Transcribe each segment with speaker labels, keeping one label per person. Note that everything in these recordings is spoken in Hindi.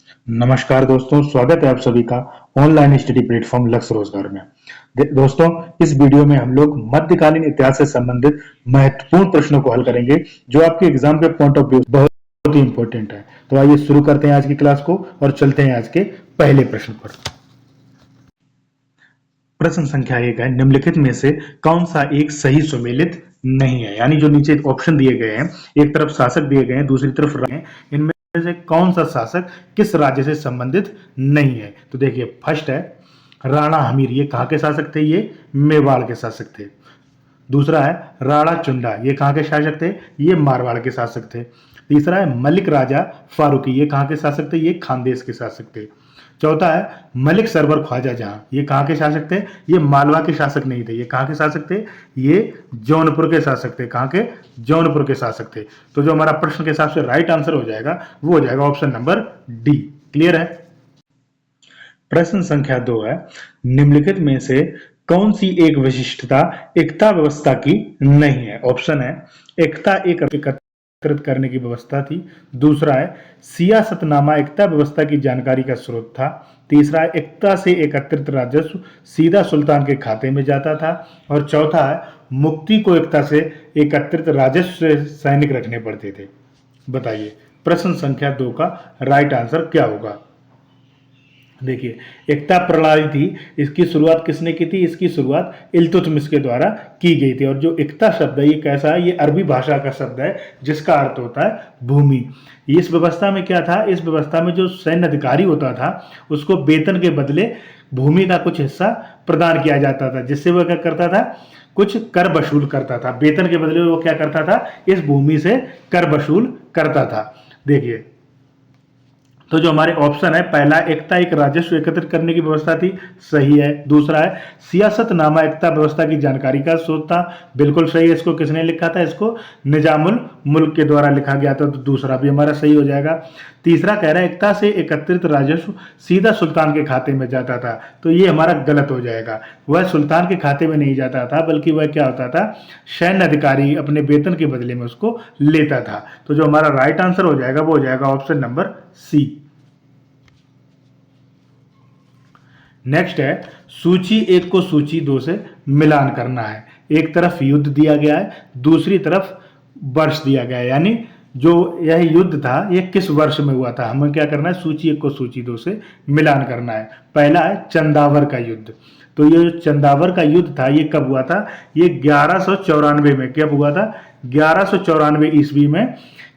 Speaker 1: नमस्कार दोस्तों, स्वागत है आप सभी का ऑनलाइन स्टडी प्लेटफॉर्म लक्ष्य रोजगार में। दोस्तों, इस वीडियो में हम लोग मध्यकालीन इतिहास से संबंधित महत्वपूर्ण प्रश्नों को हल करेंगे जो आपके एग्जाम के पॉइंट ऑफ व्यू बहुत ही इंपॉर्टेंट है। तो आइए शुरू करते हैं आज की क्लास को और चलते हैं आज के पहले प्रश्न पर। प्रश्न संख्या 1 है, निम्नलिखित में से कौन सा एक सही सुमेलित नहीं है। यानी जो नीचे ऑप्शन दिए गए हैं, एक तरफ शासक दिए गए हैं, दूसरी तरफ हैं, इनमें से कौन सा शासक किस राज्य से संबंधित नहीं है। तो देखिए, फर्स्ट है राणा हमीर, ये कहाँ के शासक थे? ये मेवाड़ के शासक थे। दूसरा है राणा चुंडा, ये कहाँ के शासक थे? ये मारवाड़ के शासक थे। तीसरा है मलिक राजा फारूकी, ये कहाँ के शासक थे? ये खानदेश के शासक थे। चौथा है मलिक सरवर ख्वाजा जहां, ये कहाँ के शासक थे? ये मालवा के शासक नहीं थे, ये कहाँ के शासक थे? ये जौनपुर के शासक थे। कहाँ के? जौनपुर के शासक थे। तो जो हमारा प्रश्न के हिसाब से राइट आंसर हो जाएगा वो हो जाएगा ऑप्शन नंबर डी। क्लियर है? प्रश्न संख्या 2 है, निम्नलिखित में से कौन सी एक विशिष्टता एकता व्यवस्था की नहीं है। ऑप्शन है एकता एक एकत्रित करने की व्यवस्था थी। दूसरा है सियासतनामा एकता व्यवस्था की जानकारी का स्रोत था। तीसरा है एकता से एकत्रित राजस्व सीधा सुल्तान के खाते में जाता था। और चौथा है मुक्ति को एकता से एकत्रित राजस्व से सैनिक रखने पड़ते थे। बताइए प्रश्न संख्या 2 का राइट आंसर क्या होगा। देखिए, एकता प्रणाली थी, इसकी शुरुआत किसने की थी? इसकी शुरुआत इल्तुतमिश के द्वारा की गई थी। और जो एकता शब्द है ये कैसा है? ये अरबी भाषा का शब्द है जिसका अर्थ होता है भूमि। इस व्यवस्था में क्या था? इस व्यवस्था में जो सैन्य अधिकारी होता था उसको वेतन के बदले भूमि का कुछ हिस्सा प्रदान किया जाता था, जिससे वह क्या करता था? कुछ कर वसूल करता था। वेतन के बदले वो क्या करता था? इस भूमि से कर वसूल करता था। देखिए, तो जो हमारे ऑप्शन है पहला एकता एक राजस्व एकत्रित करने की व्यवस्था थी, सही है। दूसरा है सियासतनामा एकता व्यवस्था की जानकारी का स्रोत था, बिल्कुल सही है। इसको किसने लिखा था? इसको निजामुल मुल्क के द्वारा लिखा गया था, तो दूसरा भी हमारा सही हो जाएगा। तीसरा कह रहा है एकता से एकत्रित राजस्व सीधा सुल्तान के खाते में जाता था, तो ये हमारा गलत हो जाएगा। वह सुल्तान के खाते में नहीं जाता था, बल्कि वह क्या होता था? सैन्य अधिकारी अपने वेतन के बदले में उसको लेता था। तो जो हमारा राइट आंसर हो जाएगा वो हो जाएगा ऑप्शन नंबर सी। नेक्स्ट है सूची 1 को सूची 2 से मिलान करना है। एक तरफ युद्ध दिया गया है, दूसरी तरफ वर्ष दिया गया है, यानी जो यह युद्ध था ये किस वर्ष में हुआ था। हमें क्या करना है? सूची 1 को सूची 2 से मिलान करना है। पहला है चंदावर का युद्ध। तो ये जो चंदावर का युद्ध था ये कब हुआ था? ये 1194 में। कब हुआ था? 1194 ईस्वी में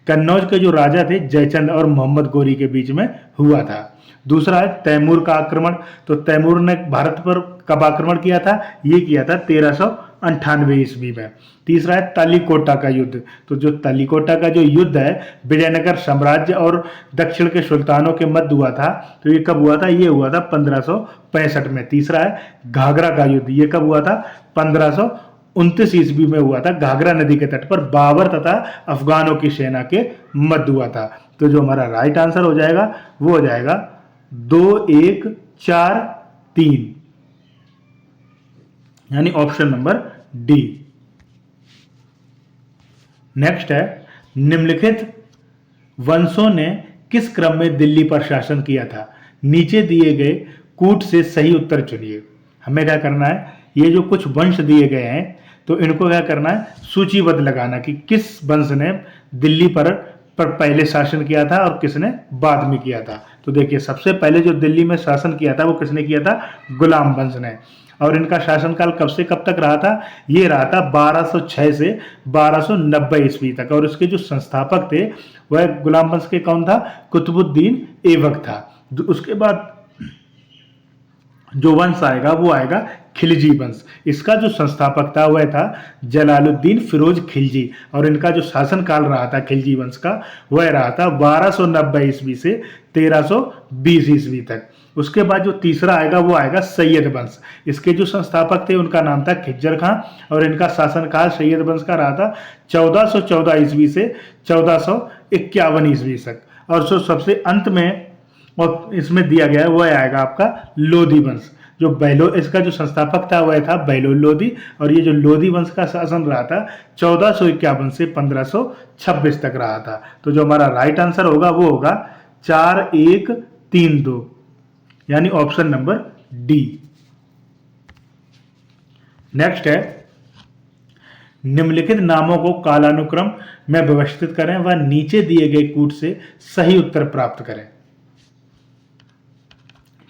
Speaker 1: कन्नौज के जो राजा थे जयचंद और मोहम्मद गोरी के बीच में हुआ था। दूसरा है तैमूर का आक्रमण। तो तैमूर ने भारत पर कब आक्रमण किया था? ये किया था 1398 ईस्वी में। तीसरा है तालीकोटा का युद्ध। तो जो तालीकोटा का जो युद्ध है विजयनगर साम्राज्य और दक्षिण के सुल्तानों के मध्य हुआ था, तो ये कब हुआ था? ये हुआ था 1565 में। तीसरा है घाघरा का युद्ध। ये कब हुआ था? 1529 ईस्वी में हुआ था। घाघरा नदी के तट पर बाबर तथा अफगानों की सेना के मध्य हुआ था। तो जो हमारा राइट आंसर हो जाएगा वो हो जाएगा 2, 1, 4, 3, यानी ऑप्शन नंबर डी। नेक्स्ट है निम्नलिखित वंशों ने किस क्रम में दिल्ली पर शासन किया था? नीचे दिए गए कूट से सही उत्तर चुनिए। हमें क्या करना है? ये जो कुछ वंश दिए गए हैं तो इनको क्या करना है? सूचीबद्ध लगाना कि किस वंश ने दिल्ली पर पहले शासन किया था और किसने बाद में किया था। तो देखिए, सबसे पहले जो दिल्ली में शासन किया था वो किसने किया था? गुलाम वंश ने। और इनका शासनकाल कब से कब तक रहा था? ये रहा था 1206 से 1290 ईस्वी तक। और इसके जो संस्थापक थे वह गुलाम वंश के कौन था? कुतुबुद्दीन ऐबक था। उसके बाद जो वंश आएगा वो आएगा खिलजी वंश। इसका जो संस्थापक था वह था जलालुद्दीन फिरोज खिलजी। और इनका जो शासनकाल रहा था खिलजी वंश का वह रहा था 1290 ईस्वी से 1320 ईस्वी तक। उसके बाद जो तीसरा आएगा वो आएगा सैयद वंश। इसके जो संस्थापक थे उनका नाम था खिज्जर खां और इनका शासनकाल सैयद वंश का रहा था 1414 ईस्वी से 1451 ईस्वी तक। और जो सबसे अंत में और इसमें दिया गया है वह आएगा आपका लोधी वंश। जो इसका जो संस्थापक था वह था बहलोल लोधी। और ये जो लोधी वंश का शासन रहा था 1451 से 1526 तक रहा था। तो जो हमारा राइट आंसर होगा वो होगा 4, 1, 3-2, यानी ऑप्शन नंबर डी। नेक्स्ट है, निम्नलिखित नामों को कालानुक्रम में व्यवस्थित करें व नीचे दिए गए कूट से सही उत्तर प्राप्त करें।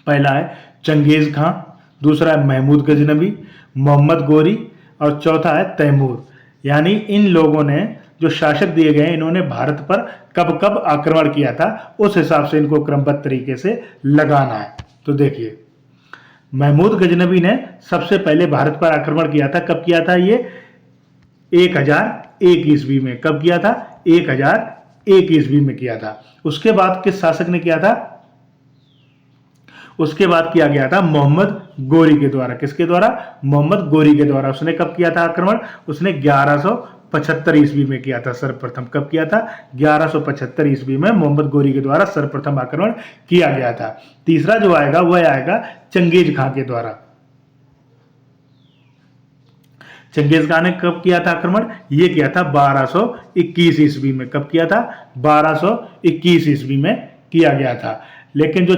Speaker 1: पहला है चंगेज खां, दूसरा है महमूद गजनबी, मोहम्मद गोरी और चौथा है तैमूर। यानी इन लोगों ने जो शासक दिए गए इन्होंने भारत पर कब कब आक्रमण किया था, उस हिसाब से इनको क्रमबद्ध तरीके से लगाना है। तो देखिए, महमूद गजनबी ने सबसे पहले भारत पर आक्रमण किया था। कब किया था? ये 1001 ईस्वी में। कब किया था? 1001 ईस्वी में किया था। उसके बाद किस शासक ने किया था? उसके बाद किया गया था मोहम्मद गोरी के द्वारा। किसके द्वारा? मोहम्मद गोरी के द्वारा। उसने कब किया था आक्रमण? उसने 1175 ईस्वी में किया था सर्वप्रथम। कब किया था? 1175 ईस्वी में मोहम्मद गोरी के द्वारा सर्वप्रथम आक्रमण किया गया था। तीसरा जो आएगा वह आएगा चंगेज खां के द्वारा। चंगेज खान ने कब किया था आक्रमण? ये किया था 1221 ईस्वी में। कब किया था? 1221 ईस्वी में किया गया था। लेकिन जो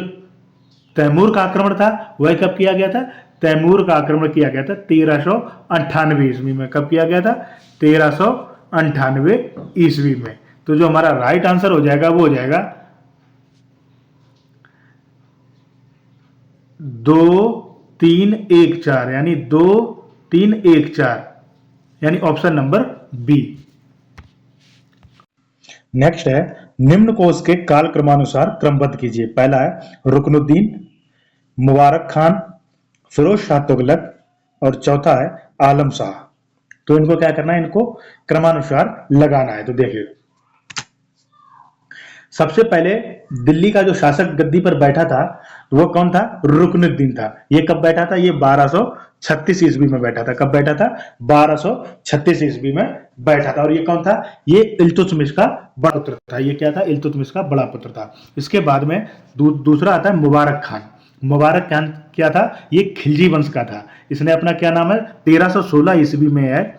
Speaker 1: तैमूर का आक्रमण था वह कब किया गया था? तैमूर का आक्रमण किया गया था 1398 ईस्वी में। कब किया गया था? 1398 ईस्वी में। तो जो हमारा राइट आंसर हो जाएगा वो हो जाएगा 2314, यानी 2314, यानी ऑप्शन नंबर बी। नेक्स्ट है, निम्न को उसके काल क्रमानुसार क्रमबद्ध कीजिए। पहला है रुकनुद्दीन, मुबारक खान, फिरोज शाह तुगलक और चौथा है आलम शाह। तो इनको क्या करना है? इनको क्रमानुसार लगाना है। तो देखिए, सबसे पहले दिल्ली का जो शासक गद्दी पर बैठा था वो कौन था? रुकनुद्दीन था। ये कब बैठा था? ये 1236 ईस्वी में बैठा था। कब बैठा था? 1236 ईस्वी में बैठा था। और ये कौन था? ये इल्तुतमिश का बड़ा पुत्र था। ये क्या था? इल्तुतमिश का बड़ा पुत्र था। इसके बाद में दूसरा आता है मुबारक खान। मुबारक खान क्या था? ये खिलजी वंश का था। इसने अपना क्या नाम है? 1316 ईस्वी में है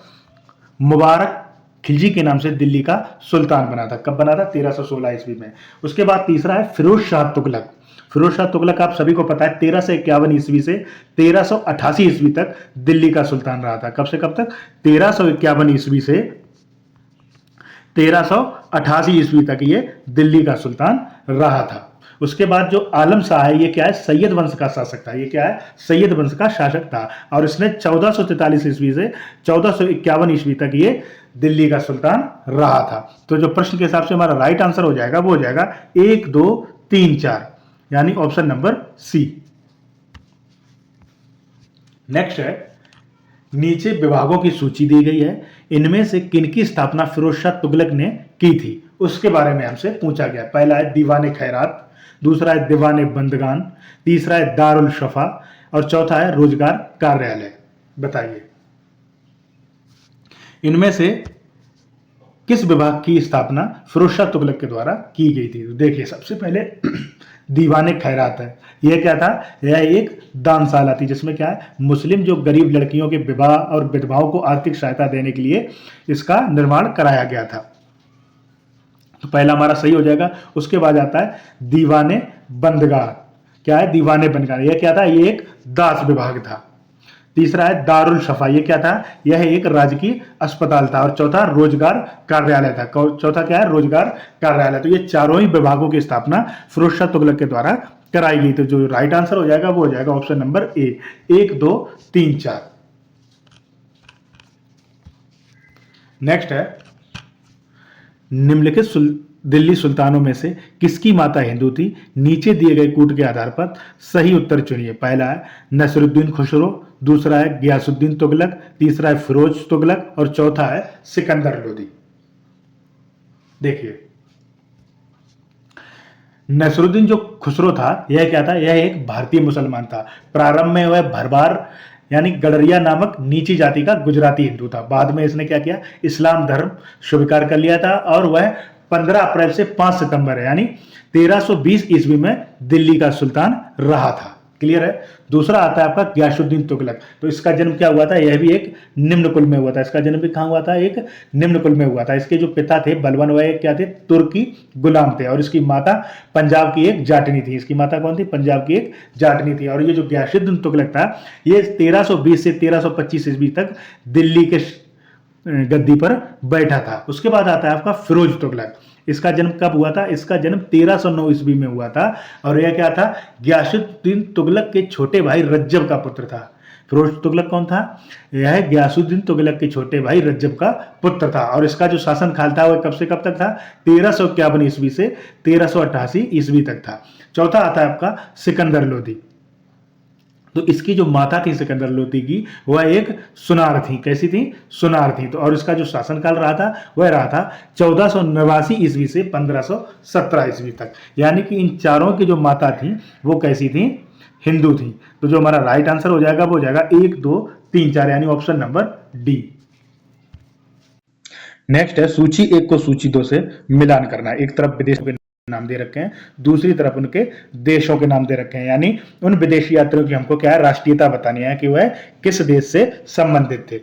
Speaker 1: मुबारक खिलजी के नाम से दिल्ली का सुल्तान बना था। कब बना था? 1316 ईस्वी में। उसके बाद तीसरा है फिरोज शाह तुगलक। फिरोज शाह तुगलक आप सभी को पता है 1351 ईस्वी से 1388 ईस्वी तक दिल्ली का सुल्तान रहा था। कब से कब तक? 1351 ईस्वी से 1388 ईस्वी तक ये दिल्ली का सुल्तान रहा था। उसके बाद जो आलम शाह है ये क्या है? सैयद वंश का शासक था। ये क्या है? सैयद वंश का शासक था। और इसने 1443 ईस्वी से 1451 ईस्वी तक ये दिल्ली का सुल्तान रहा था। तो जो प्रश्न के हिसाब से हमारा राइट आंसर हो जाएगा वो हो जाएगा 1, 2, 3, 4, यानी ऑप्शन नंबर सी। नेक्स्ट है, नीचे विभागों की सूची दी गई है। इनमें से किनकी स्थापना फिरोज शाह तुगलक ने की थी उसके बारे में हमसे पूछा गया। पहला है दीवाने खैरात, दूसरा है दीवाने बंदगान, तीसरा है दारुल शफा और चौथा है रोजगार कार्यालय। बताइए इनमें से किस विभाग की स्थापना फिरोज शाह तुगलक के द्वारा की गई थी। देखिए, सबसे पहले दीवाने खैरात है। यह क्या था? यह एक दानशाला थी जिसमें क्या है? मुस्लिम जो गरीब लड़कियों के विवाह और विधवाओं को आर्थिक सहायता देने के लिए इसका निर्माण कराया गया था। तो पहला हमारा सही हो जाएगा। उसके बाद आता है दीवाने बंदगार। क्या है? दीवाने बंदगार यह क्या था? ये एक दास विभाग था। तीसरा है दारुल शफा। ये क्या था? यह एक राजकीय अस्पताल था। और चौथा रोजगार कार्यालय था। चौथा क्या है? रोजगार कार्यालय। तो ये चारों ही विभागों की स्थापना फिरोज शाह तुगलक के द्वारा कराई गई। तो जो राइट आंसर हो जाएगा वो हो जाएगा ऑप्शन नंबर ए, 1, 2, 3, 4। नेक्स्ट है, निम्नलिखित दिल्ली सुल्तानों में से किसकी माता हिंदू थी? नीचे दिए गए कूट के आधार पर सही उत्तर चुनिए। पहला है नसरुद्दीन खुसरो, दूसरा है गियासुद्दीन तुगलक, तीसरा है फिरोज तुगलक और चौथा है सिकंदर लोदी। देखिए, नसरुद्दीन जो खुसरो था यह क्या था? यह एक भारतीय मुसलमान था। प्रारंभ में वह भरवार यानी गडरिया नामक नीची जाति का गुजराती हिंदू था। बाद में इसने क्या किया? इस्लाम धर्म स्वीकार कर लिया था और वह 15 अप्रैल से 5 सितंबर यानी 1320 ईस्वी में दिल्ली का सुल्तान रहा था। क्लियर है। दूसरा आता है आपका गयासुद्दीन तुगलक। तो इसका जन्म क्या हुआ था, यह भी एक निम्न कुल में हुआ था। इसका जन्म भी कहाँ हुआ था, एक निम्न कुल में हुआ था। इसके जो पिता थे बलबन वह क्या थे, तुर्की गुलाम थे, और इसकी माता पंजाब की एक जाटनी थी। इसकी माता कौन थी, पंजाब की एक जाटनी थी। और ये जो गयासुद्दीन तुगलक था, ये 1320 से 1325 ईस्वी तक दिल्ली के गद्दी पर बैठा था। उसके बाद आता है आपका फिरोज तुगलक। इसका जन्म कब हुआ था, इसका जन्म 1309 ईस्वी में हुआ था, और यह क्या था, गयासुद्दीन तुगलक के छोटे भाई रज्जब का पुत्र था। फिरोज तुगलक कौन था, यह गयासुद्दीन तुगलक के छोटे भाई रज्जब का पुत्र था। और इसका जो शासनकाल था वह कब से कब तक था, 1351 ईस्वी से 1388 ईस्वी तक था। चौथा आता है आपका सिकंदर लोदी। तो इसकी जो माता थी सिकंदर लोदी की, वह एक सुनार थी। कैसी थी, सुनार थी। तो और इसका जो शासनकाल रहा था वह रहा था 1489 ईस्वी से 1517 ईस्वी तक। यानी कि इन चारों की जो माता थी वो कैसी थी, हिंदू थी। तो जो हमारा राइट आंसर हो जाएगा वो हो जाएगा 1 2 3 4, यानी ऑप्शन नंबर डी। नेक्स्ट है सूची 1 को सूची 2 से मिलान करना। एक तरफ विदेशों के नाम दे रखे हैं, दूसरी तरफ उनके देशों के नाम दे रखे हैं। यानी उन विदेशी यात्रियों की हमको क्या है, राष्ट्रीयता बतानी है कि वह किस देश से संबंधित थे।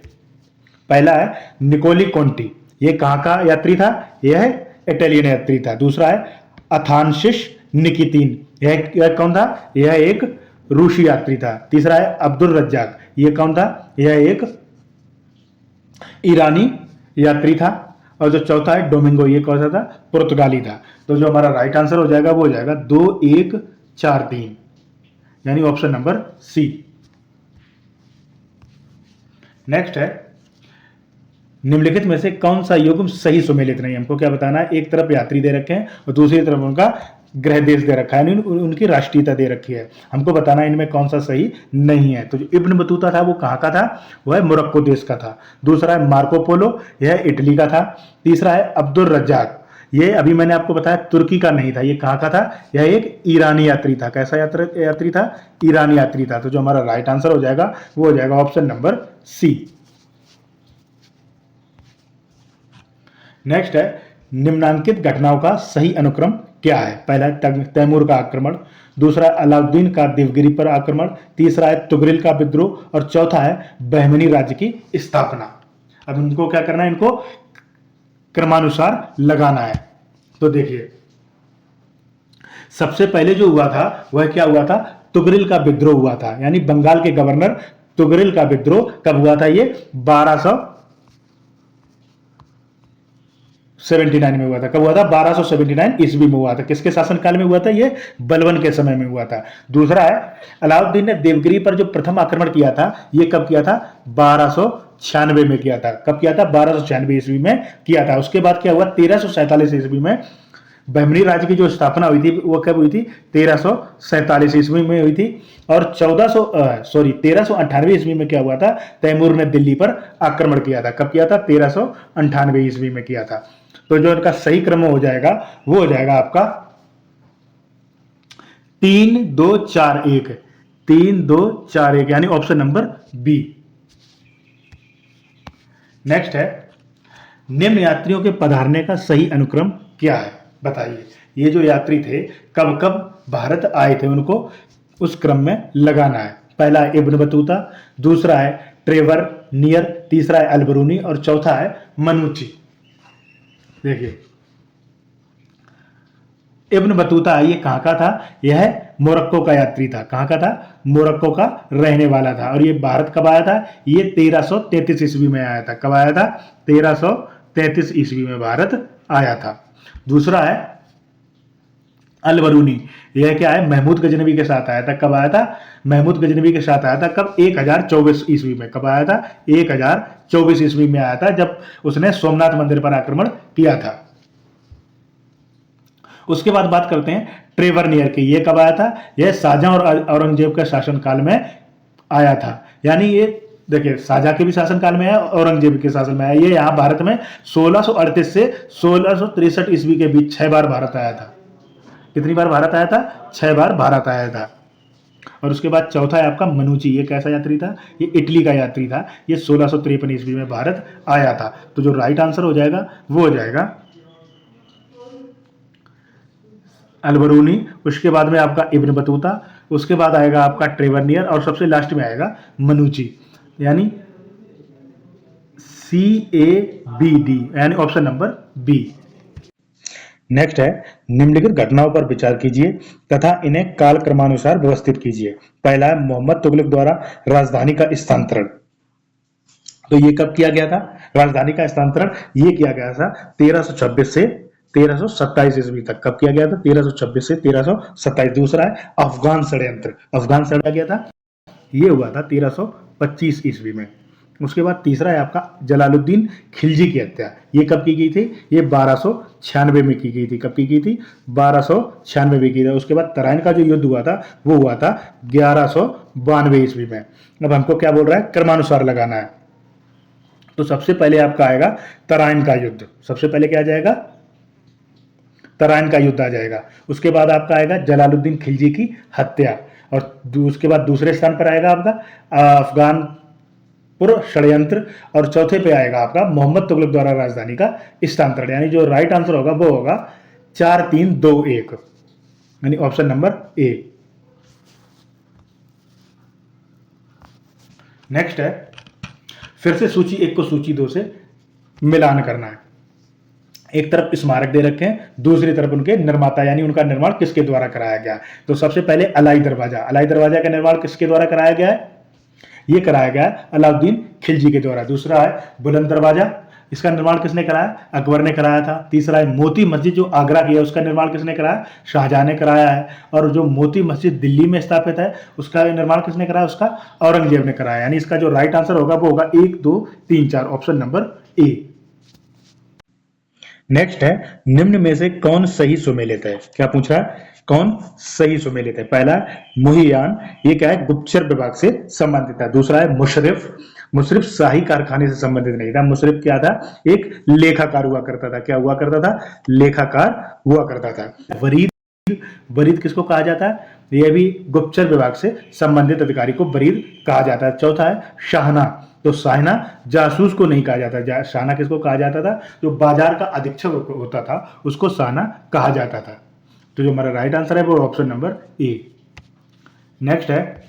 Speaker 1: पहला है निकोली कोंटी, ये कहाँ का यात्री था, यह है इटालियन यात्री था। दूसरा है अथानसिस निकितीन, यह कौन था, यह एक रूसी यात्री था। तीसरा है अब्दुल रज्जाक, ये कौन था, यह एक ईरानी यात्री था। और जो चौथा है डोमिंगो, ये कौन सा था, पुर्तगाली था। तो जो हमारा राइट आंसर हो जाएगा वो हो जाएगा 2 1 4 3, यानी ऑप्शन नंबर सी। नेक्स्ट है निम्नलिखित में से कौन सा युग्म सही सुमेलित नहीं। हमको क्या बताना है, एक तरफ यात्री दे रखे हैं और दूसरी तरफ उनका गृह देश दे रखा है, उनकी राष्ट्रीयता दे रखी है। हमको बताना है इनमें कौन सा सही नहीं है। तो जो इब्न बतूता था वो कहाँ का था, वह मोरक्को देश का था। दूसरा है मार्को पोलो, यह इटली का था। तीसरा है अब्दुल रज्जाक, ये अभी मैंने आपको बताया तुर्की का नहीं था, ये कहाँ का था, यह एक ईरानी यात्री था। कैसा यात्री था, ईरानी यात्री था। तो जो हमारा राइट आंसर हो जाएगा वो हो जाएगा ऑप्शन नंबर सी। नेक्स्ट है निम्नांकित घटनाओं का सही अनुक्रम क्या है। पहला है तैमूर का आक्रमण, दूसरा है अलाउद्दीन का देवगिरी पर आक्रमण, तीसरा है तुगरिल का विद्रोह, और चौथा है बहमनी राज्य की स्थापना। अब इनको क्या करना है, इनको क्रमानुसार लगाना है। तो देखिए सबसे पहले जो हुआ था वह क्या हुआ था, तुगरिल का विद्रोह हुआ था। यानी बंगाल के गवर्नर तुगरिल का विद्रोह कब हुआ था, ये 1279 में हुआ था। कब हुआ था, 1279 ईस्वी में हुआ था। किसके शासनकाल में हुआ था, ये बलबन के समय में हुआ था। दूसरा है अलाउद्दीन ने देवगिरी पर जो प्रथम आक्रमण किया था, ये कब किया था, 1296 में किया था। कब किया था, 1296 ईस्वी में किया था। उसके बाद क्या हुआ, 1347 ईस्वी में बहमनी राज्य की जो स्थापना हुई थी वो कब हुई थी, 1347 ईस्वी में हुई थी। और 1398 ईस्वी में क्या हुआ था, तैमूर ने दिल्ली पर आक्रमण किया था। कब किया था, 1398 ईस्वी में किया था। तो जो इनका सही क्रम हो जाएगा वो हो जाएगा आपका 3 2 4 1, 3 2 4 1, यानी ऑप्शन नंबर बी। नेक्स्ट है निम्न यात्रियों के पधारने का सही अनुक्रम क्या है, बताइए। ये जो यात्री थे कब कब भारत आए थे, उनको उस क्रम में लगाना है। पहला है इब्न बतूता, दूसरा है ट्रेवर नियर, तीसरा है अलबरूनी, और चौथा है मनुची। देखिए इब्न बतूता ये कहाँ का था, यह मोरक्को का यात्री था। कहाँ का था, मोरक्को का रहने वाला था। और ये भारत कब आया था, ये 1333 ईस्वी में आया था। कब आया था, 1333 ईस्वी में भारत आया था। दूसरा है अलबरूनी, यह क्या है, महमूद गजनवी के साथ आया था। कब आया था, महमूद गजनवी के साथ आया था। कब, 1024 ईस्वी में। कब आया था, 1024 ईस्वी में आया था, जब उसने सोमनाथ मंदिर पर आक्रमण किया था। उसके बाद बात करते हैं ट्रेवर नियर की। ये कब आया था, यह शाहजहां और औरंगजेब के शासनकाल में आया था। यानी ये देखिए शाहजहां के भी शासनकाल में है, औरंगजेब के शासन में है। ये यहाँ भारत में 1638 से 1663 ईस्वी के बीच 6 बार भारत आया था। कितनी बार भारत आया था, 6 बार भारत आया था। और उसके बाद चौथा है आपका मनुची, ये कैसा यात्री था, ये इटली का यात्री था। ये 1653 ईस्वी में भारत आया था। तो जो राइट आंसर हो जाएगा वो हो जाएगा अलबरूनी। उसके बाद में आपका इब्न बतूता, उसके बाद आएगा आपका ट्रेवरनियर और सबसे लास्ट में आएगा मनुची, यानी CABD, यानी ऑप्शन नंबर बी। नेक्स्ट है, निम्नलिखित घटनाओं पर विचार कीजिए तथा इन्हें काल क्रमानुसार व्यवस्थित कीजिए। पहला है मोहम्मद तुगलक द्वारा राजधानी का स्थानांतरण। तो ये कब किया गया था? राजधानी का स्थानांतरण ये किया गया था 1326 से 1327 ईस्वी तक। कब किया गया था? 1326 से 1327। दूसरा है अफगान षड्यंत्र। अफगान षड्यंत्र गया था, ये हुआ था 1325 ईस्वी में। उसके बाद तीसरा है आपका जलालुद्दीन खिलजी की हत्या। ये कब की गई थी? ये 1296 में की गई थी। कब की गई थी? 1296 में की गई थी। उसके बाद तराइन का जो युद्ध हुआ था वो हुआ था 1192 ईस्वी में। अब हमको क्या बोल रहा है? क्रमानुसार लगाना है। तो सबसे पहले आपका आएगा तराइन का युद्ध। सबसे पहले क्या आ जाएगा? तराइन का युद्ध आ जाएगा। उसके बाद आपका आएगा जलालुद्दीन खिलजी की हत्या, और उसके बाद दूसरे स्थान पर आएगा आपका अफगानपुर षड्यंत्र, और चौथे पे आएगा आपका मोहम्मद तुगलक द्वारा राजधानी का स्थानांतरण। यानी जो राइट आंसर होगा वो होगा 4321, यानी ऑप्शन नंबर ए। नेक्स्ट है, फिर से सूची 1 को सूची 2 से मिलान करना है। एक तरफ स्मारक दे रखे हैं, दूसरी तरफ उनके निर्माता, यानी उनका निर्माण किसके द्वारा कराया गया। तो सबसे पहले अलाई दरवाजा। अलाई दरवाजा का निर्माण किसके द्वारा कराया गया है? ये कराया गया है अलाउद्दीन खिलजी के द्वारा। दूसरा है बुलंद दरवाजा, इसका निर्माण किसने कराया? अकबर ने कराया था। तीसरा है मोती मस्जिद, जो आगरा की है, उसका निर्माण किसने कराया? शाहजहां ने कराया है। और जो मोती मस्जिद दिल्ली में स्थापित है, उसका निर्माण किसने कराया? उसका औरंगजेब ने कराया। यानी इसका जो राइट आंसर होगा वो होगा 1 2 3 4, ऑप्शन नंबर ए। नेक्स्ट है, निम्न में से कौन सही सुमेलित है? क्या पूछ रहा है? कौन सही सुमेलित है? पहला मुहियान, ये क्या है? गुप्तचर विभाग से संबंधित है। दूसरा है मुशरिफ, मुशरिफ शाही कारखाने से संबंधित नहीं था। मुशरिफ क्या था? एक लेखाकार हुआ करता था। क्या हुआ करता था? लेखाकार हुआ करता था। वरीद, वरीद किसको कहा जाता है? यह भी गुप्तचर विभाग से संबंधित अधिकारी को वरीद कहा जाता है। चौथा है शाहना, तो शाहना जासूस को नहीं कहा जाता। शाहना किसको कहा जाता था? जो बाजार का अधीक्षक होता था उसको शाहना कहा जाता था। तो जो हमारा राइट आंसर है वो ऑप्शन नंबर ए। नेक्स्ट है,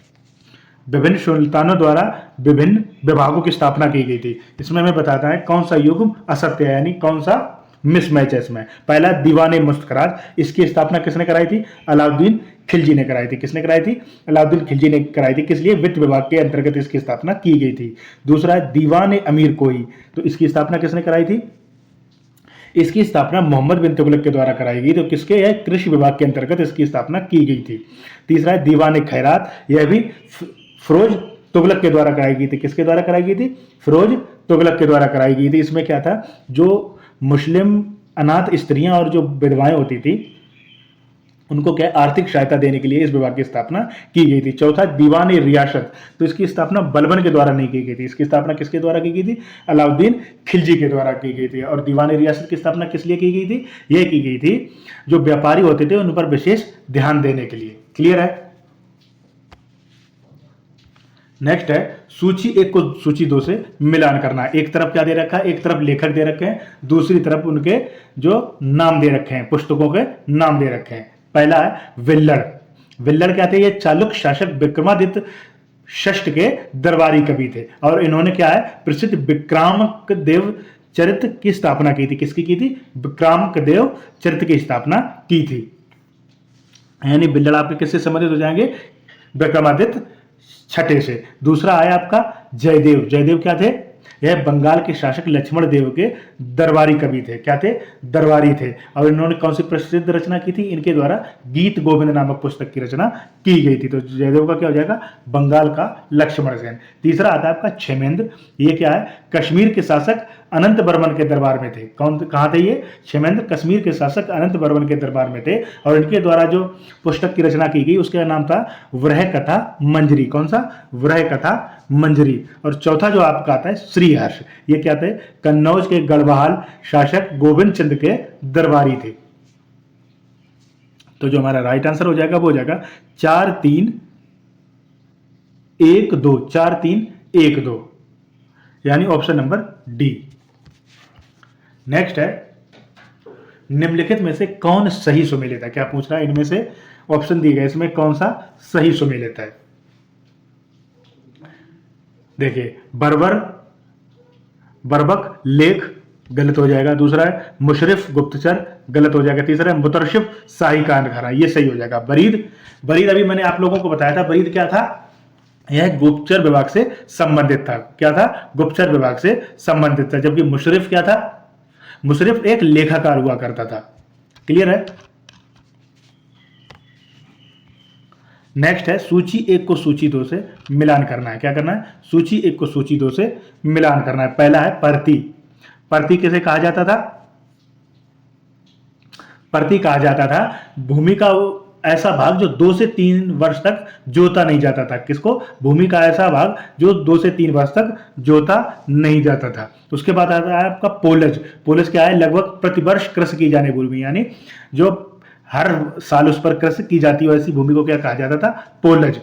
Speaker 1: विभिन्न सुल्तानों द्वारा विभिन्न विभागों की स्थापना की गई थी। इसमें हमें बताता है कौन सा युग्म असत्य है, यानी कौन सा मिसमैच है इसमें। पहला दीवाने मुस्तखराज, इसकी स्थापना किसने कराई थी? अलाउद्दीन खिलजी ने कराई थी। किसने कराई थी? अलाउद्दीन खिलजी ने कराई थी। किस लिए? वित्त विभाग के अंतर्गत इसकी स्थापना की गई थी। दूसरा है दीवान अमीर कोई, तो इसकी स्थापना किसने कराई थी? इसकी स्थापना मोहम्मद बिन तुगलक के द्वारा कराई गई। तो किसके है? कृषि विभाग के अंतर्गत इसकी स्थापना की गई थी। तीसरा है दीवान खैरात, यह भी फिरोज तुगलक के द्वारा कराई गई थी। किसके द्वारा कराई गई थी? फिरोज तुगलक के द्वारा कराई गई थी। इसमें क्या था? जो मुस्लिम अनाथ स्त्रियां और जो विधवाएं होती थी उनको क्या आर्थिक सहायता देने के लिए इस विभाग की स्थापना की गई थी। चौथा दीवान रियासत, तो इसकी स्थापना बलबन के द्वारा नहीं की गई थी। इसकी स्थापना किसके द्वारा की गई थी? अलाउद्दीन खिलजी के द्वारा की गई थी। और दीवान रियासत की स्थापना किस लिए की गई थी? यह की गई थी जो व्यापारी होते थे उन पर विशेष ध्यान देने के लिए। क्लियर है? नेक्स्ट है, सूची 1 को सूची 2 से मिलान करना है। एक तरफ क्या दे रखा है? एक तरफ लेखक दे रखे हैं, दूसरी तरफ उनके जो नाम दे रखे हैं, पुस्तकों के नाम दे रखे हैं। पहला है विल्लड़। विल्लड़ क्या थे? ये चालुक्य शासक विक्रमादित्य षष्ठ के दरबारी कवि थे, और इन्होंने क्या है? प्रसिद्ध विक्रामकदेव चरित्र की स्थापना की थी। किसकी की थी? विक्रामकदेव चरित्र की स्थापना की थी। यानी विल्लड़ आपके किससे संबंधित हो जाएंगे? विक्रमादित्य छठे से। दूसरा आया आपका जयदेव। जयदेव क्या थे? यह बंगाल के शासक लक्ष्मण देव के दरबारी कवि थे। क्या थे? दरबारी थे। और इन्होंने कौन सी प्रसिद्ध रचना की थी? इनके द्वारा गीत गोविंद नामक पुस्तक की रचना की गई थी। तो जयदेव का क्या हो जाएगा? बंगाल का लक्ष्मण सेन। तीसरा आता है आपका क्षेमेंद्र। ये क्या है? कश्मीर के शासक अनंत बर्मन के दरबार में थे। कहाँ थे ये? क्षेमेंद्र कश्मीर के शासक अनंत बर्मन के दरबार में थे, और इनके द्वारा जो पुस्तक की रचना की गई उसका नाम था वृह कथा मंजरी। कौन सा? वृह कथा मंजरी। और चौथा जो आपका आता है श्रीहर्ष। ये क्या थे? कन्नौज के गढ़वाल शासक गोविंद चंद के दरबारी थे। तो जो हमारा राइट आंसर हो जाएगा वो हो जाएगा 4 3 1 2, 4 3 1 2, यानी ऑप्शन नंबर डी। नेक्स्ट है, निम्नलिखित में से कौन सही सुमेलित है? क्या पूछ रहा है? इनमें से ऑप्शन दिए गए इसमें कौन सा सही सुमेलित है? देखिए, बर्बर, बर्बक, लेख गलत हो जाएगा। दूसरा है मुशरिफ, गुप्तचर गलत हो जाएगा। तीसरा है मुतरशिफ, शाही कारखाना, ये सही हो जाएगा। बरीद, बरीद अभी मैंने आप लोगों को बताया था, बरीद क्या था? यह गुप्तचर विभाग से संबंधित था। क्या था? गुप्तचर विभाग से संबंधित था। जबकि मुशरिफ क्या था? मुशरिफ एक लेखाकार हुआ करता था। क्लियर है? नेक्स्ट है सूची 1 को सूची 2 से मिलान करना है। क्या करना है? सूची 1 को सूची 2 से मिलान करना है। पहला है परती। परती किसे कहा जाता था? परती कहा जाता था भूमि का ऐसा भाग जो 2 से 3 वर्ष तक जोता नहीं जाता था। किसको? भूमि का ऐसा भाग जो 2 से 3 वर्ष तक जोता नहीं जाता था। उसके बाद आता है आपका पोलज। पोलज क्या है? लगभग प्रतिवर्ष कृषि की जाने भूमि, यानी जो हर साल उस पर कृषि की जाती है, ऐसी भूमि को क्या कहा जाता था? पोलज।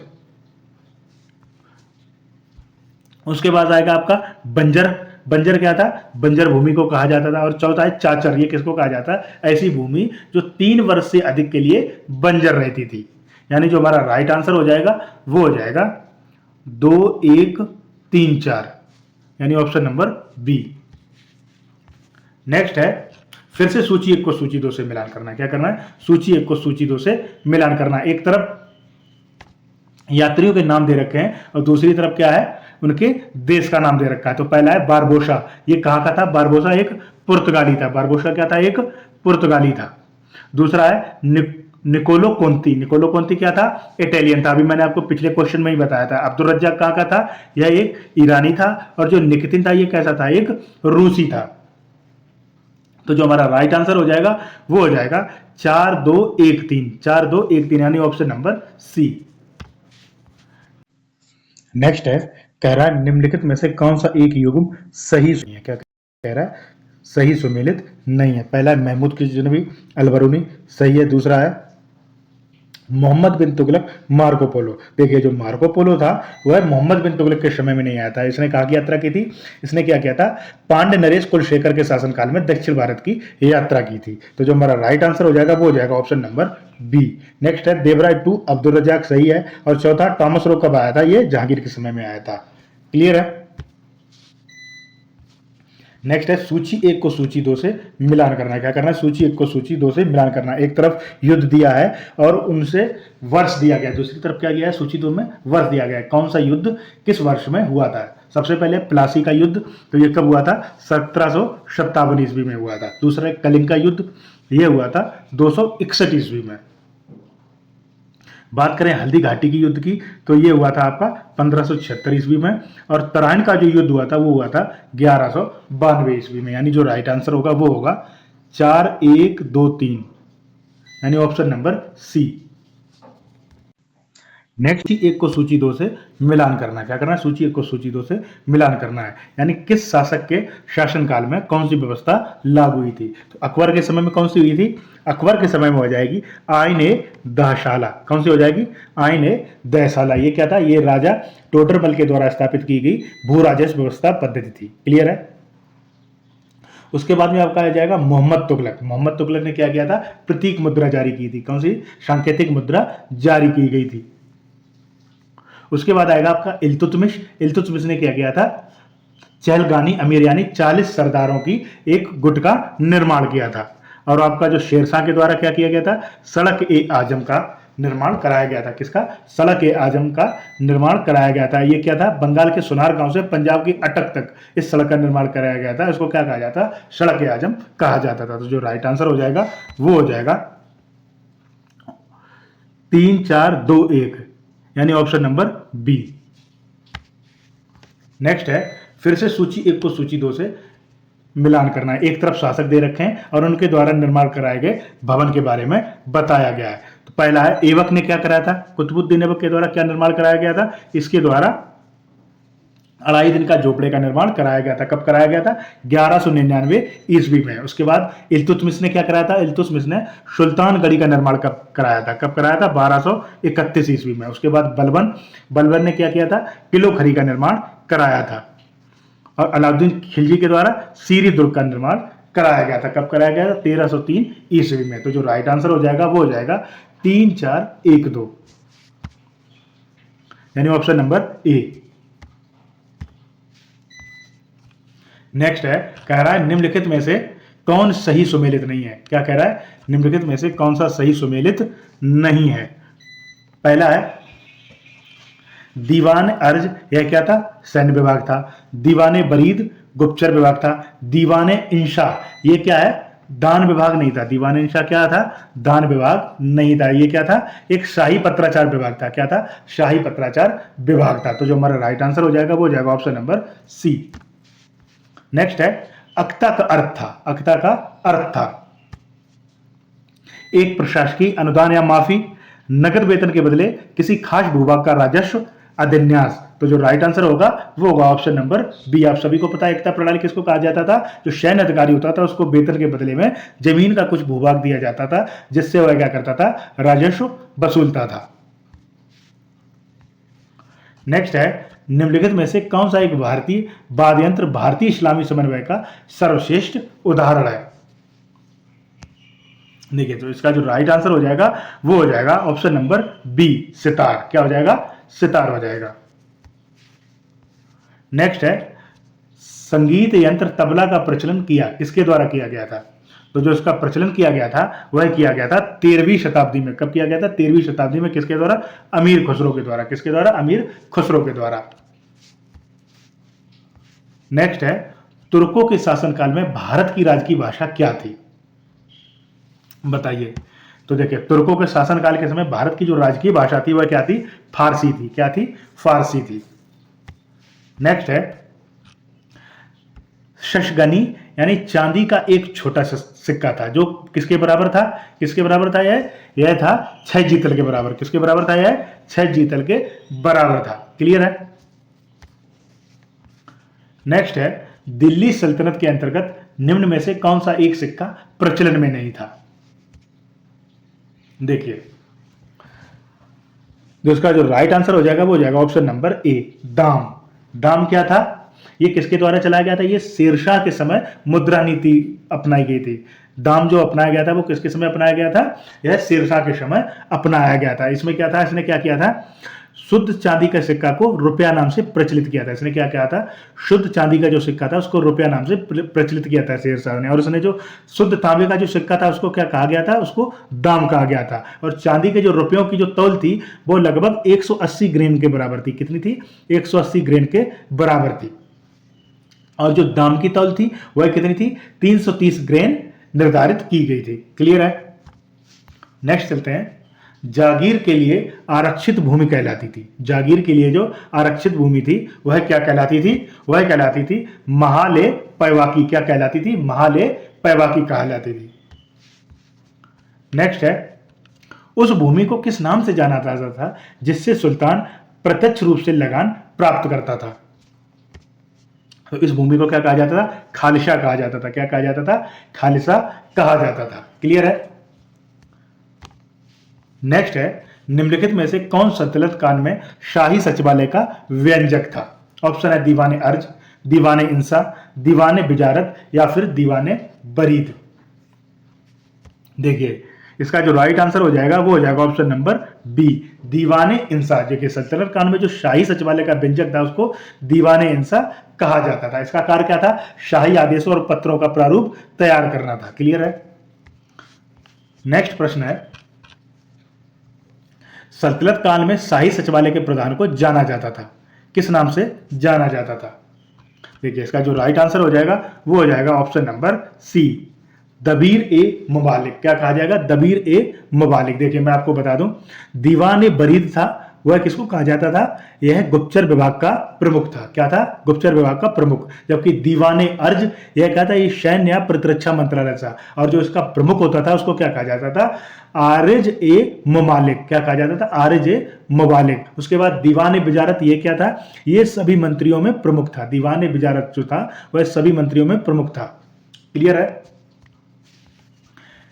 Speaker 1: उसके बाद आएगा आपका बंजर। बंजर क्या था? बंजर भूमि को कहा जाता था। और चौथा है चाचर। ये किसको कहा जाता है? ऐसी भूमि जो 3 वर्ष से अधिक के लिए बंजर रहती थी। यानी जो हमारा राइट आंसर हो जाएगा वो हो जाएगा 2, 1, 3, 4, यानी ऑप्शन नंबर बी। नेक्स्ट है फिर से सूची 1 को सूची 2 से मिलान करना है। क्या करना है? सूची 1 को सूची 2 से मिलान करना है। एक तरफ यात्रियों के नाम दे रखे हैं और दूसरी तरफ क्या है? उनके देश का नाम दे रखा है। तो पहला है बारबोसा। ये कहाँ का था? बारबोसा एक पुर्तगाली था। बारबोसा क्या था? एक पुर्तगाली था। दूसरा है निकोलो कोंती। निकोलो कोंती क्या था? इटालियन था। अभी मैंने आपको पिछले क्वेश्चन में ही बताया था। अब्दुल रज्जाक कहाँ का था? यह एक ईरानी था। और जो निकितिन था ये कैसा था? एक रूसी था। तो जो हमारा राइट आंसर हो जाएगा वो हो जाएगा 4, 2, 1, 3, 4, 2, 1, 3, यानी ऑप्शन नंबर सी। नेक्स्ट है कह रहा है निम्नलिखित में से कौन सा एक युग्म सही है? क्या कह रहा है? सही सुमेलित नहीं है। पहला है महमूद किजनवी अलबरूनी, सही है। दूसरा है मोहम्मद बिन तुगलक मार्को पोलो। देखिए जो मार्को पोलो था वह मोहम्मद बिन तुगलक के समय में नहीं आया था। इसने कहाँ की यात्रा की थी? इसने क्या किया था? पांड्य नरेश कुलशेखर के शासनकाल में दक्षिण भारत की यात्रा की थी। तो जो हमारा राइट आंसर हो जाएगा वो हो जाएगा ऑप्शन नंबर बी। नेक्स्ट है देवराय 2 अब्दुल रजाक, सही है। और चौथा टॉमस रो कब आया था? ये जहांगीर के समय में आया था। क्लियर है? नेक्स्ट है सूची 1 को सूची 2 से मिलान करना है। क्या करना है? सूची 1 को सूची 2 से मिलान करना है। एक तरफ युद्ध दिया है और उनसे वर्ष दिया गया है, दूसरी तरफ क्या किया है? सूची 2 में वर्ष दिया गया है। कौन सा युद्ध किस वर्ष में हुआ था? सबसे पहले प्लासी का युद्ध, तो ये कब हुआ था? 1757 ईस्वी में हुआ था। दूसरा कलिंग का युद्ध, ये हुआ था 261 ईस्वी में। बात करें हल्दी घाटी की युद्ध की तो ये हुआ था आपका 1576 ईस्वी में। और तराइन का जो युद्ध हुआ था वो हुआ था 1192 ईस्वी में। यानी जो राइट आंसर होगा वो होगा 4, 1, 2, 3, यानी ऑप्शन नंबर सी। नेक्स्ट ही 1 को सूची 2 से मिलान करना है। क्या करना है? सूची 1 को सूची 2 से मिलान करना है। यानी किस शासक के शासनकाल में कौन सी व्यवस्था लागू हुई थी? तो अकबर के समय में कौन सी हुई थी? अकबर के समय में हो जाएगी आईन ए दहशाला। कौन सी हो जाएगी? आईन ए दहशाला। ये क्या था? ये राजा टोडरमल के द्वारा स्थापित की गई भू राजस्व व्यवस्था पद्धति थी। क्लियर है? उसके बाद में आपका आ जाएगा मोहम्मद तुगलक। मोहम्मद तुगलक ने क्या किया था? प्रतीक मुद्रा जारी की थी। कौन सी? सांकेतिक मुद्रा जारी की गई थी। उसके बाद आएगा आपका इल्तुतमिश। इल्तुतमिश ने क्या किया था? चहलगानी अमीर यानी 40 सरदारों की एक गुट का निर्माण किया था। और आपका जो शेरशाह के द्वारा क्या किया गया था? सड़क ए आजम का निर्माण कराया गया था। किसका? सड़क ए आजम का निर्माण कराया गया था। ये क्या था? बंगाल के सुनार गांव से पंजाब की अटक तक इस सड़क का निर्माण कराया गया था। इसको क्या कहा जाता? सड़क ए आजम कहा जाता था। तो जो राइट आंसर हो जाएगा वो हो जाएगा 3, 4, 2, 1, यानी ऑप्शन नंबर बी। नेक्स्ट है फिर से सूची 1 को सूची 2 से मिलान करना है। एक तरफ शासक दे रखे हैं और उनके द्वारा निर्माण कराए गए भवन के बारे में बताया गया है। तो पहला है ऐबक ने क्या कराया था? कुतुबुद्दीन ऐबक के द्वारा क्या निर्माण कराया गया था? इसके द्वारा 2.5 दिन का झोपड़े का निर्माण कराया गया था। कब कराया गया था? 1199 ईस्वी में। उसके बाद इल्तुतमिश ने क्या कराया था? इल्तुतमिश ने सुल्तानगढ़ी का निर्माण कब कराया था? कब कराया था? 1231 ईस्वी में। उसके बाद बलबन ने क्या किया था? किलो खरी का निर्माण कराया था। और अलाउद्दीन खिलजी के द्वारा सीरी दुर्ग का निर्माण कराया गया था। कब कराया गया था? 1303 ईस्वी में। तो जो राइट आंसर हो जाएगा वो हो जाएगा 3 4 1 2, यानी ऑप्शन नंबर ए। नेक्स्ट है, कह रहा है निम्नलिखित में से कौन सही सुमेलित नहीं है। क्या कह रहा है, निम्नलिखित में से कौन सा सही सुमेलित नहीं है। पहला है दीवान अर्ज, यह क्या था, सैन्य विभाग था। दीवाने बरीद गुप्तचर विभाग था। दीवाने इंशा, ये क्या है, दान विभाग नहीं था। दीवाने इंशा क्या था, दान विभाग नहीं था। ये क्या था, एक शाही पत्राचार विभाग था। क्या था, शाही पत्राचार विभाग था। तो जो हमारा राइट आंसर हो जाएगा वो हो जाएगा ऑप्शन नंबर सी। नेक्स्ट है अक्ता का अर्थ था। अक्ता का अर्थ था एक प्रशासकीय अनुदान या माफी, नगद वेतन के बदले किसी खास भूभाग का राजस्व अधिन्यास। तो जो राइट आंसर होगा वो होगा ऑप्शन नंबर बी। आप सभी को पता है एकता प्रणाली किसको कहा जाता था, जो सैन्य अधिकारी होता था उसको वेतन के बदले में जमीन का कुछ भूभाग दिया जाता था, जिससे वह क्या करता था, राजस्व वसूलता था। नेक्स्ट है निम्नलिखित में से कौन सा एक भारतीय वाद्य यंत्र भारतीय इस्लामी समन्वय का सर्वश्रेष्ठ उदाहरण है। देखिए, तो इसका जो राइट आंसर हो जाएगा वो हो जाएगा ऑप्शन नंबर बी, सितार। क्या हो जाएगा, सितार हो जाएगा। नेक्स्ट है संगीत यंत्र तबला का प्रचलन किया किसके द्वारा किया गया था। तो जो इसका प्रचलन किया गया था वह किया गया था 13वीं शताब्दी में। कब किया गया था, 13वीं शताब्दी में। किसके द्वारा, अमीर खुसरो के द्वारा। किसके द्वारा, अमीर खुसरो के द्वारा। नेक्स्ट है तुर्कों के शासनकाल में भारत की राजकीय भाषा क्या थी, बताइए। तो देखिए, तुर्कों के शासनकाल के समय भारत की जो राजकीय भाषा थी वह क्या थी, फारसी थी। क्या थी, फारसी थी। नेक्स्ट है शशगनी, यानी चांदी का एक छोटा सिक्का था जो किसके बराबर था, किसके बराबर था, यह था 6 जीतल के बराबर। किसके बराबर था, यह 6 जीतल के बराबर था। क्लियर है। नेक्स्ट है दिल्ली सल्तनत के अंतर्गत निम्न में से कौन सा एक सिक्का प्रचलन में नहीं था। देखिए, जो इसका जो राइट आंसर हो जाएगा वो हो जाएगा ऑप्शन नंबर ए, दाम। दाम क्या था, ये किसके द्वारा चलाया गया था, ये शेरशाह के समय मुद्रा नीति अपनाई गई थी। दाम जो अपनाया गया था वो किसके समय अपनाया गया था, यह शेरशाह के समय अपनाया गया था। इसमें क्या था, इसने क्या किया था, शुद्ध चांदी का सिक्का को रुपया नाम से प्रचलित किया था। इसने क्या किया था, शुद्ध चांदी का जो सिक्का था उसको रुपया नाम से प्रचलित किया था शेरशाह ने। और उसने जो शुद्ध तांबे का जो सिक्का था उसको क्या कहा गया था, उसको दाम कहा गया था। और चांदी के जो रुपयों की जो तौल थी वो लगभग 180 ग्रेन के बराबर थी। कितनी थी, 180 ग्रेन के बराबर थी। और जो दाम की तौल थी वह कितनी थी, 330 ग्रेन निर्धारित की गई थी। क्लियर है। नेक्स्ट चलते हैं, जागीर के लिए आरक्षित भूमि कहलाती थी। जागीर के लिए जो आरक्षित भूमि थी वह क्या कहलाती थी, वह कहलाती थी महाले पैवाकी। क्या कहलाती थी, महाले पैवाकी कहलाती थी। नेक्स्ट है उस भूमि को किस नाम से जाना जाता था जिससे सुल्तान प्रत्यक्ष रूप से लगान प्राप्त करता था। तो इस भूमि को क्या कहा जाता था, खालिसा कहा जाता था। क्या कहा जाता था, खालिसा कहा जाता था। क्लियर है। नेक्स्ट है निम्नलिखित में से कौन सल्तनत काल में शाही सचिवालय का व्यंजक था। ऑप्शन है दीवाने अर्ज, दीवाने इंसा, दीवाने बिजारत या फिर दीवाने बरीद। देखिए, इसका जो राइट आंसर हो जाएगा वो हो जाएगा ऑप्शन नंबर बी, दीवाने इंसा। देखिए, सल्तनत काल में जो शाही सचिवालय का व्यंजक था उसको दीवाने इंसा कहा जाता था। इसका कार्य क्या था, शाही आदेशों और पत्रों का प्रारूप तैयार करना था। क्लियर है। नेक्स्ट प्रश्न है सल्तनत काल में शाही सचिवालय के प्रधान को जाना जाता था, किस नाम से जाना जाता था। देखिए, इसका जो राइट आंसर हो जाएगा वो हो जाएगा ऑप्शन नंबर सी, दबीर ए मुबालिक। क्या कहा जाएगा, दबीर ए मुबालिक। देखिए, मैं आपको बता दूं, दीवान ए बरीद था वह किसको कहा जाता था, यह गुप्तचर विभाग का प्रमुख था। क्या था, गुप्तचर विभाग का प्रमुख। जबकि दीवाने अर्ज यह क्या था, ये सैन्य या प्रतिरक्षा मंत्रालय था। और जो इसका प्रमुख होता था उसको क्या कहा जाता था, आरिज ए मुमालिक। क्या कहा जाता था, आरिज ए मुबालिक। उसके बाद दीवाने बिजारत, ये क्या था, ये सभी मंत्रियों में प्रमुख था। दीवाने बिजारत जो था वह सभी मंत्रियों में प्रमुख था। क्लियर है।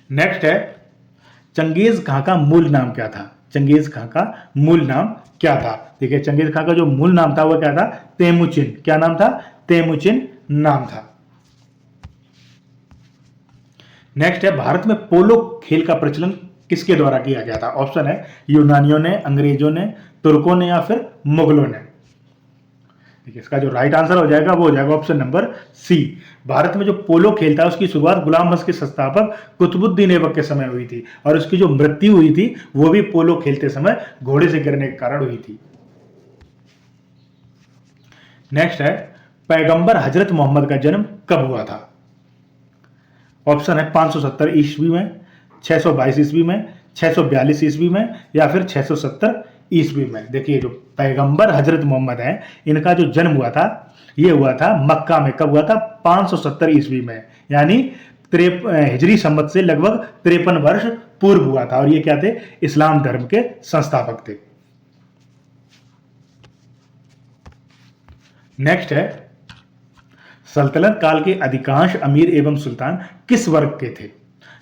Speaker 1: नेक्स्ट है चंगेज खां का मूल नाम क्या था। चंगेज खां का मूल नाम क्या था। देखिए, चंगेज खां का जो मूल नाम था वह क्या था, तेमुचिन। क्या नाम था, तेमुचिन नाम था। नेक्स्ट है भारत में पोलो खेल का प्रचलन किसके द्वारा किया गया था? ऑप्शन है यूनानियों ने, अंग्रेजों ने, तुर्कों ने या फिर मुगलों ने। देखिए इसका जो राइट आंसर हो जाएगा वो हो जाएगा ऑप्शन नंबर सी। भारत में जो पोलो खेलता है उसकी शुरुआत गुलाम वंश के संस्थापक कुतुबुद्दीन ऐबक के समय हुई थी और उसकी जो मृत्यु हुई थी वो भी पोलो खेलते समय घोड़े से गिरने के कारण हुई थी। नेक्स्ट है पैगंबर हजरत मोहम्मद का जन्म कब हुआ था? ऑप्शन है 570 ईस्वी में, 622 ईस्वी में, 642 ईस्वी में या फिर 670 ईस्वी में। देखिए जो पैगंबर हजरत मोहम्मद हैं इनका जो जन्म हुआ था ये हुआ था मक्का में। कब हुआ था? 570 ईस्वी में, यानी हिजरी संवत से लगभग 53 वर्ष पूर्व हुआ था। और ये क्या थे? इस्लाम धर्म के संस्थापक थे। नेक्स्ट है सल्तनत काल के अधिकांश अमीर एवं सुल्तान किस वर्ग के थे?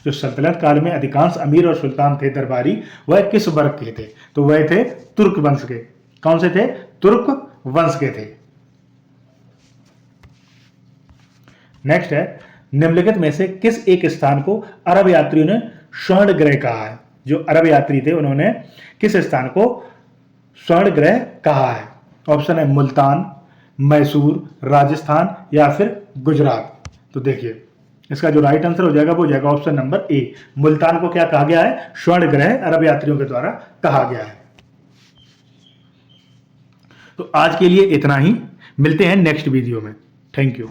Speaker 1: जो सल्तनत काल में अधिकांश अमीर और सुल्तान थे दरबारी, वह किस वर्ग के थे? तो वह थे तुर्क वंश के। कौन से थे? तुर्क वंश के थे। नेक्स्ट है निम्नलिखित में से किस एक स्थान को अरब यात्रियों ने स्वर्ण ग्रह कहा है? जो अरब यात्री थे उन्होंने किस स्थान को स्वर्ण ग्रह कहा है? ऑप्शन है मुल्तान, मैसूर, राजस्थान या फिर गुजरात। तो देखिए इसका जो राइट आंसर हो जाएगा वो हो जाएगा ऑप्शन नंबर ए। मुल्तान को क्या कहा गया है? स्वर्ण ग्रह अरब यात्रियों के द्वारा कहा गया है। तो आज के लिए इतना ही, मिलते हैं नेक्स्ट वीडियो में। Thank you.